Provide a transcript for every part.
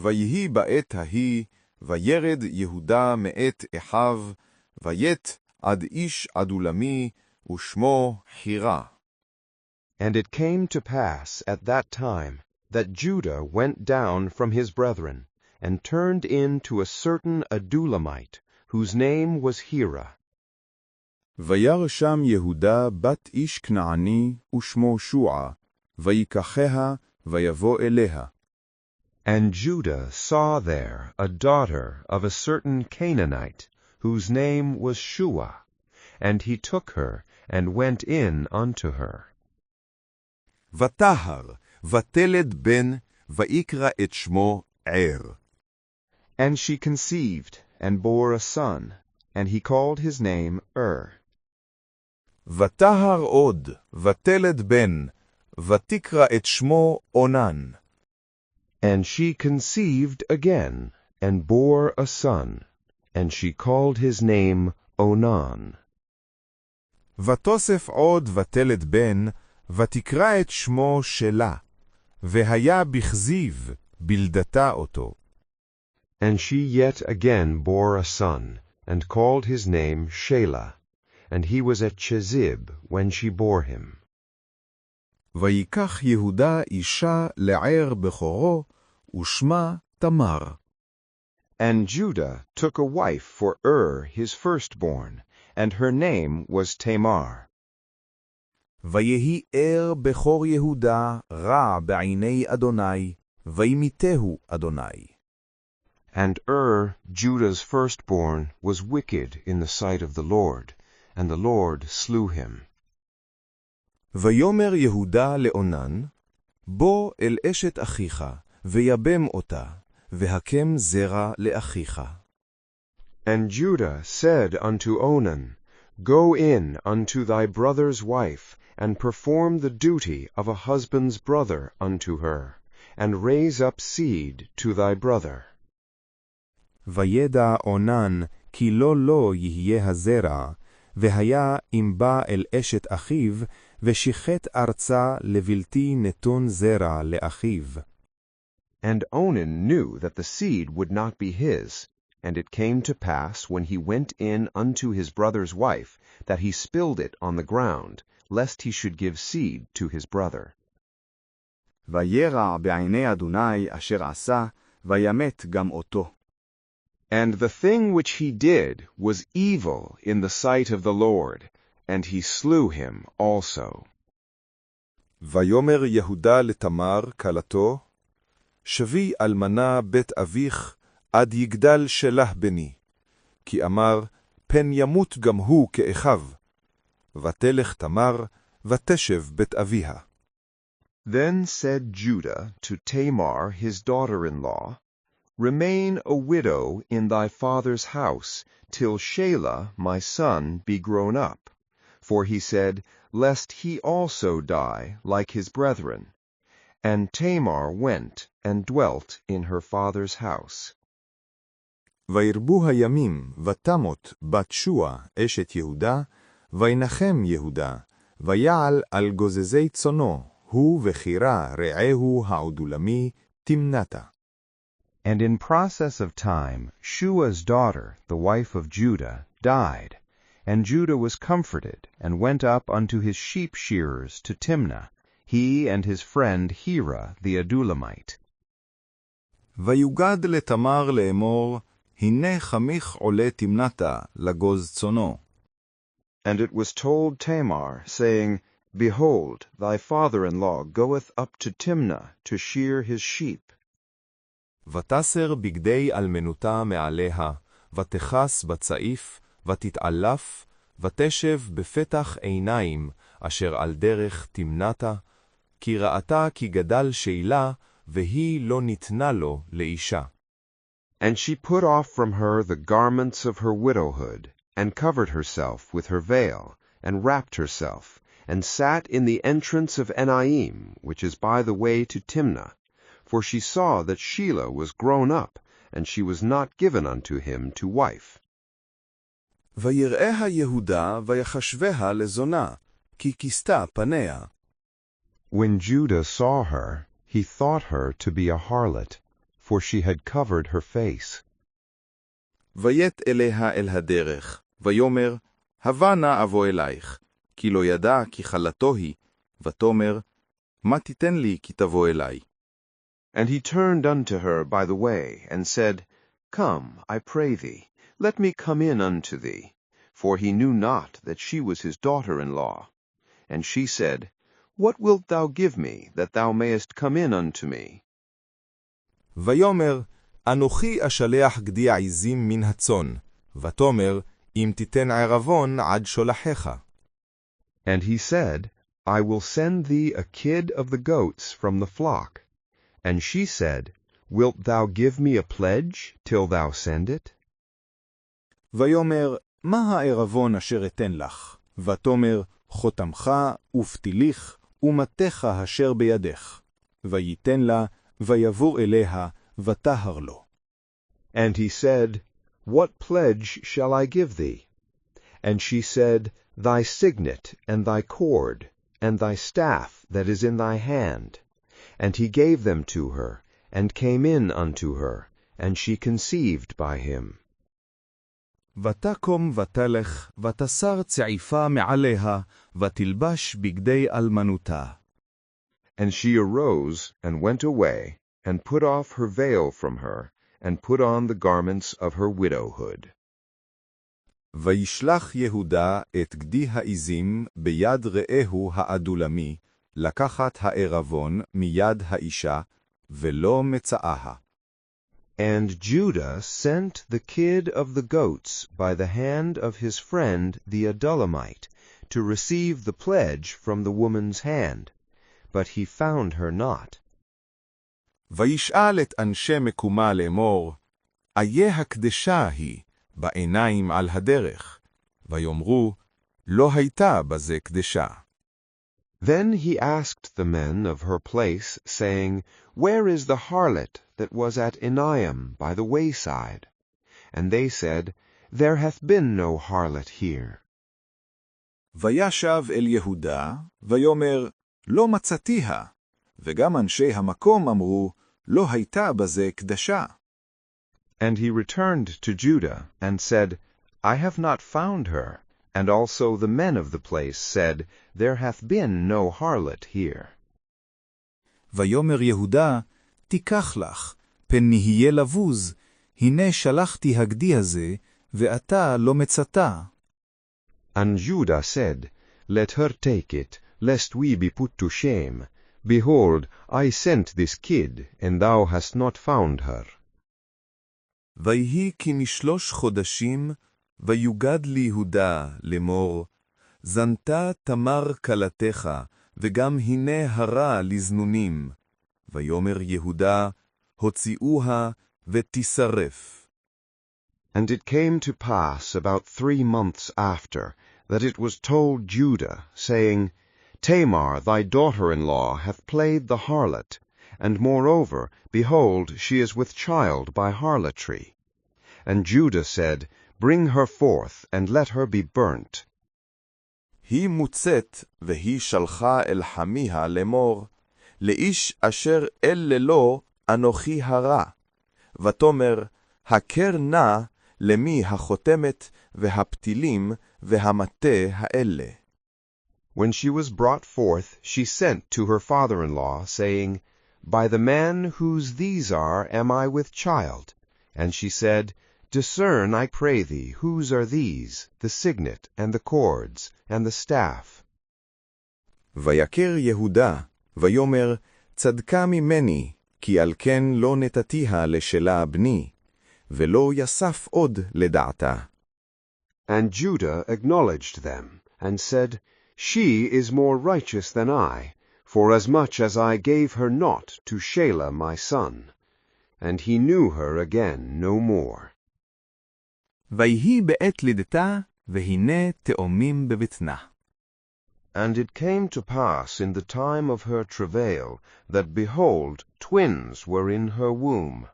ויהי בעת ההיא, וירד יהודה מאת אחיו, וית עד איש עדולמי, ושמו חירה. And it came to pass at that time that Judah went down from his brethren, and turned in to a certain Adulamite, whose name was Hira. וירא שם יהודה בת איש כנעני, ושמו שוע, ויקחיה, ויבוא אליה. And Judah saw there a daughter of a certain Canaanite, whose name was Shua, and he took her, and went in unto her. ותהר, ותלד בן, ויקרא את שמו ער. And she conceived, and bore a son, and he called his name ותהר עוד, ותלד בן, ותקרא את שמו אונן. And she conceived again, and bore a son, and she called his name Onan. ותוסף עוד ותלד בן, ותקרא את שמו שלה, והיה בכזיב, בלדתה אותו. And she yet again bore a son, and called his name Shelah, and he was at Chezib when she bore him. ויקח יהודה אישה לער בכורו, ושמה תמר. And Judah took a wife for his firstborn, and her name was Tamar. ויהי בכור יהודה רע בעיני אדוני, וימיתהו אדוני. And Judah's firstborn, was wicked in the sight of the Lord, and the Lord slew him. ויאמר יהודה לאונן, בוא אל אשת אחיך, ויבם אותה, והקם זרע לאחיך. And Judah said unto Onan, Go in unto thy brother's wife, and perform the duty of a husband's brother unto her, and raise up seed to thy brother. וידע אונן, כי לא יהיה הזרע, והיה אם בא אל אשת אחיו, ושיחת ארצה לבלתי נתון זרע לאחיו. And Onan knew that the seed would not be his, and it came to pass when he went in unto his brother's wife, that he spilled it on the ground, lest he should give seed to his brother. וירע בעיני אדוני אשר עשה, וימת גם אותו. And the thing which he did was evil in the sight of the Lord, and he slew him also. ויאמר יהודה לתמר כלתו, שבי אלמנה בית אביך, עד יגדל שלה בני, כי אמר, פן ימות גם הוא כאחיו. ותלך תמר, ותשב בית אביה. Then said Judah to Tamar his daughter-in-law, Remain a widow in thy father's house, till Shelah my son be grown up. For he said, Lest he also die like his brethren. And Tamar went and dwelt in her father's house. וירבו הימים, ותמות בת שוע אשת יהודה, וינחם יהודה, ויעל על גוזזי צונו, הוא וחירה רעהו העדולמי, תמנתה. And in process of time, Shua's daughter, the wife of Judah, died, and Judah was comforted, and went up unto his sheep shearers to Timnah, he and his friend Hira the Adulamite. ויוגד לתמר לאמור, הנה חמיך עולה תמנתה לגוז צונו. And it was told Tamar, saying, Behold, thy father-in-law goeth up to Timnah to shear his sheep. ותסר בגדי אלמנותה מעליה, ותכס בצעיף, ותתעלף, ותשב בפתח עיניים, אשר על דרך תמנתה, כי ראתה כי גדל שאלה, והיא לא ניתנה לו לאישה. And she put off from her the garments of her widowhood, and covered herself with her veil, and wrapped herself, and sat in the entrance of Enaim, which is by the way to Timnah, for she saw that Shelah was grown up, and she was not given unto him to wife. ויראיה יהודה ויחשביה לזונה, כי כיסתה פניה. When Judah saw her, he thought her to be a harlot, for she had covered her face. ויט אליה אל הדרך, ויאמר, הבה נא אבוא אלייך, כי לא ידע כי חלתו היא, ותאמר, מה תיתן לי כי תבוא אלי? And he turned unto her by the way, and said, Come, I pray thee, let me come in unto thee. For he knew not that she was his daughter-in-law. And she said, What wilt thou give me, that thou mayest come in unto me? ויאמר, אנוכי אשלח גדי עזים מן הצאן, ותאמר, אם תיתן ערבון עד שולחך. And he said, I will send thee a kid of the goats from the flock. And she said, Wilt thou give me a pledge till thou send it? ויאמר, מה הערבון אשר אתן לך? ותאמר, חותמך ופתיליך ומתך אשר בידך. וייתן לה, ויבור אליה, ותהר לו. And he said, What pledge shall I give thee? And she said, Thy signet, and thy cord, and thy staff that is in thy hand. And he gave them to her, and came in unto her, and she conceived by him. ותקום ותלך, ותסר צעיפה מעליה, ותלבש בגדי אלמנותה. And she arose, and went away, and put off her veil from her, and put on the garments of her widowhood. וישלח יהודה את גדי העזים ביד רעהו האדולמי, לקחת הערבון מיד האישה, ולא מצאها. And Judah sent the kid of the goats by the hand of his friend the Adulamite, to receive the pledge from the woman's hand, but he found her not. וישאל את אנשי מקומה לאמור, איה הקדשה היא, בעיניים על הדרך, ויאמרו, לא הייתה בזה קדשה. Then he asked the men of her place, saying, Where is the harlot that was at Enayim by the wayside? And they said, There hath been no harlot here. וישב אל יהודה, ויאמר, לא מצאתיה, וגם אנשי המקום אמרו, לא הייתה בזה קדשה. And he returned to Judah, and said, I have not found her. And also the men of the place said, There hath been no harlot here. ויאמר יהודה, תיקח לך, פן נהיה לבוז, הנה שלחתי הגדי הזה, ואתה לא מצאתה. And Judah said, Let her take it, lest we be put to shame. Behold, I sent this kid, and thou hast not found her. ויהי כי משלוש חודשים, ויוגד ליהודה לאמור, זנתה תמר כלתך, וגם הנה הרע לזנונים. ויאמר יהודה, הוציאוה ותשרף. And it came to pass about 3 months after, that it was told Judah, saying, Tamar thy daughter-in-law hath played the harlot, and moreover, behold, she is with child by harlotry. And Judah said, Bring her forth, and let her be burnt. היא מוצאת, והיא שלחה אל חמיה לאמור, לאיש אשר אל ללא אנוכי הרע. ותאמר, הכר נא למי החותמת והפתילים והמטה האלה. When she was brought forth, she sent to her father-in-law, saying, By the man whose these are am I with child. And she said, Discern, I pray thee, whose are these, the signet, and the cords, and the staff. ויקר יהודה, ויאמר, צדקה ממני, כי על כן לא נתתיה לשלה בני, ולא יסף עוד לדעתה. And Judah acknowledged them, and said, She is more righteous than I, forasmuch as I gave her not to Shelah my son. And he knew her again no more. ויהי בעת לידתה, והנה תאומים בבטנה. And it came to pass in the time of her travail, that behold, twins were in her womb.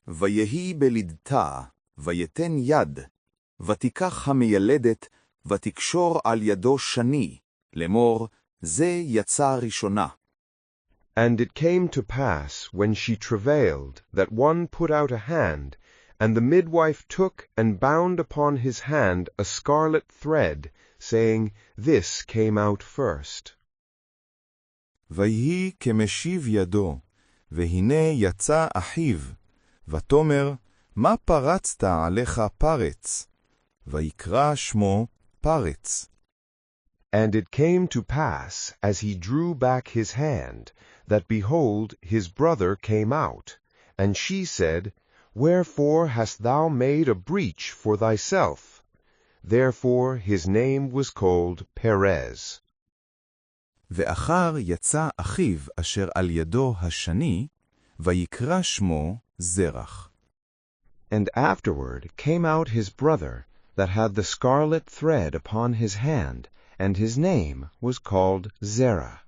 ויהי בלידתה, ויתן יד, ותיקח המיילדת, ותקשור על ידו שני, לאמור, זה יצא ראשונה. And it came to pass, when she travailed, that one put out a hand, and the midwife took and bound upon his hand a scarlet thread, saying, This came out first. ויהי כמשיב ידו, והנה יצא אחיו, ותאמר, מה פרצת עליך פרץ? ויקרא שמו פרץ. And it came to pass, as he drew back his hand, that behold, his brother came out. And she said, Wherefore hast thou made a breach for thyself? Therefore his name was called Perez. ואחר יצא אחיו אשר על ידו השני, ויקרא שמו זרח. And afterward came out his brother, that had the scarlet thread upon his hand, and his name was called Zerah.